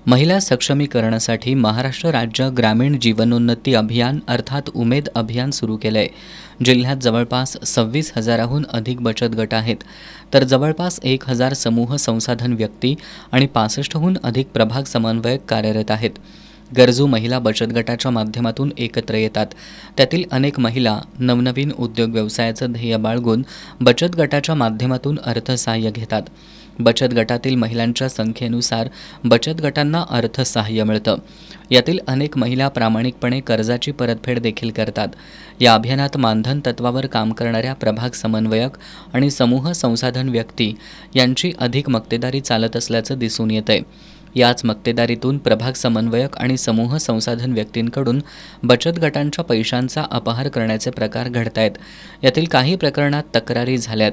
महिला सक्षमीकरणासाठी महाराष्ट्र राज्य ग्रामीण जीवनोन्नती अभियान अर्थात उमेद अभियान सुरू केलंय। जिल्ह्यात जवळपास 26,000हून अधिक बचत गट आहेत, तर जवळपास 1,000 समूह संसाधन व्यक्ती आणि 65हून अधिक प्रभाग समन्वयक कार्यरत आहेत। गरजू महिला बचत गटाच्या माध्यमातून एकत्र येतात। त्यातील अनेक महिला नवनवीन उद्योग व्यवसायाचं ध्येय बाळगून बचत गटाच्या माध्यमातून अर्थसहाय्य घेतात। बचत गटातील महिलांच्या संख्येनुसार बचत गटांना अर्थसहाय्य मिळतं। यातील अनेक महिला प्रामाणिकपणे कर्जाची परतफेड देखील करतात। या अभियानात मानधन तत्वावर काम करणाऱ्या प्रभाग समन्वयक आणि समूह संसाधन व्यक्ती यांची अधिक मक्तेदारी चालत असल्याचं दिसून येतंय। याच मक्तेदारीतून प्रभाग समन्वयक आणि समूह संसाधन व्यक्तींकडून बचत गटांच्या पैशांचा अपहार करण्याचे प्रकार घडतायत। यातील काही प्रकरणात तक्रारी झाल्यात,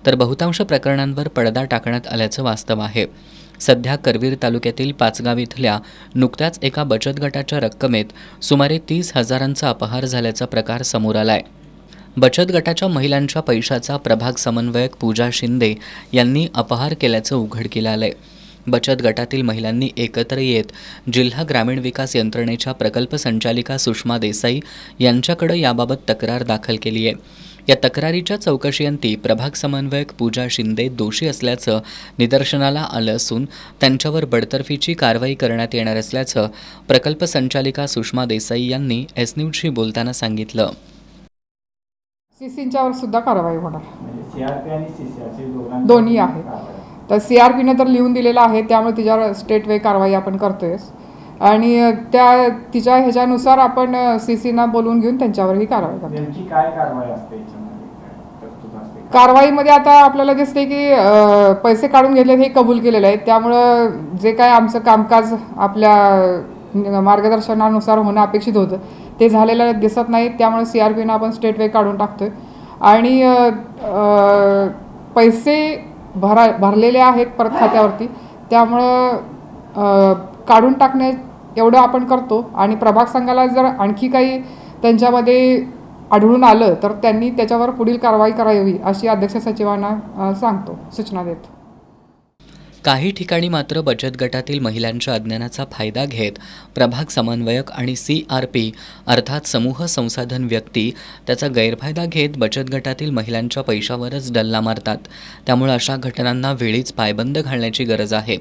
तर बहुतांश प्रकरणांवर पडदा टाकण्यात आल्याचं वास्तव आहे। सध्या करवीर तालुक्यातील पाचगाव इथल्या नुकत्याच एका बचत गटाच्या रक्कमेत सुमारे 30,000चा अपहार झाल्याचा प्रकार समोर आलाय। बचत गटाच्या महिलांच्या पैशाचा प्रभाग समन्वयक पूजा शिंदे यांनी अपहार केल्याचं उघडकीला आलंय। बचत गटातील महिलांनी एकत्र येत जिल्हा ग्रामीण विकास यंत्रणेच्या प्रकल्प संचालिका सुषमा देसाई यांच्याकडे याबाबत तक्रार दाखल केली आहे। या तक्रारीच्या चौकशीअंती प्रभाग समन्वयक पूजा शिंदे दोषी असल्याचं निदर्शनाला आलं असून त्यांच्यावर बडतर्फीची कारवाई करण्यात येणार असल्याचं प्रकल्प संचालिका सुषमा देसाई यांनी एस न्यूजशी बोलताना सांगितलं। सीसींच्यावर सुद्धा कारवाई होणार, दोन्ही आहे। तर सीआरपीने तर लिहून दिलेलं आहे, त्यामुळे तिच्यावर स्टेट वे कारवाई आपण करतोय आणि तिच्या ह्याच्यानुसार आपण सीसीना बोलवून घेऊन त्यांच्यावरही कारवाई करतो। नेमकी काय कारवाई असते कारवाईमध्ये आता आपल्याला दिसते की पैसे काढून घेतले हे कबूल केलेले आहे, त्यामुळं जे काय आमचं कामकाज आपल्या मार्गदर्शनानुसार होणं अपेक्षित होतं ते झालेलं दिसत नाही, त्यामुळे सीआरपीनं आपण स्टेट वे काढून टाकतोय आणि पैसे भरलेले आहेत परत खात्यावरती, त्यामुळं काढून टाकणे एवढं आपण करतो। आणि प्रभाग संघाला जर आणखी काही त्यांच्यामध्ये आढळून आलं तर त्यांनी त्याच्यावर पुढील कारवाई करावी अशी अध्यक्ष सचिवांना सूचना देतो। काही ठिकाणी मात्र बचत गटातील महिलांच्या अज्ञानाचा फायदा घेत प्रभाग समन्वयक आणि सीआरपी अर्थात समूह संसाधन व्यक्ती त्याचा गैरफायदा घेत बचत गटातील महिलांच्या पैशावरच डल्ला मारतात। त्यामुळे अशा घटनांना वेळीच पायबंद घालण्याची गरज आहे।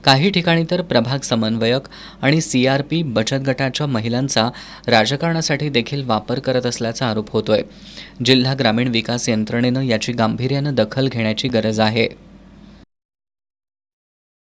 काही ठिकाणी तर प्रभाग समन्वयक आणि सीआरपी बचत गटाच्या महिलांचा राजकारणासाठी देखील वापर करत असल्याचा आरोप होतोय। जिल्हा ग्रामीण विकास यंत्रणेनं याची गांभीर्यानं दखल घेण्याची गरज आहे।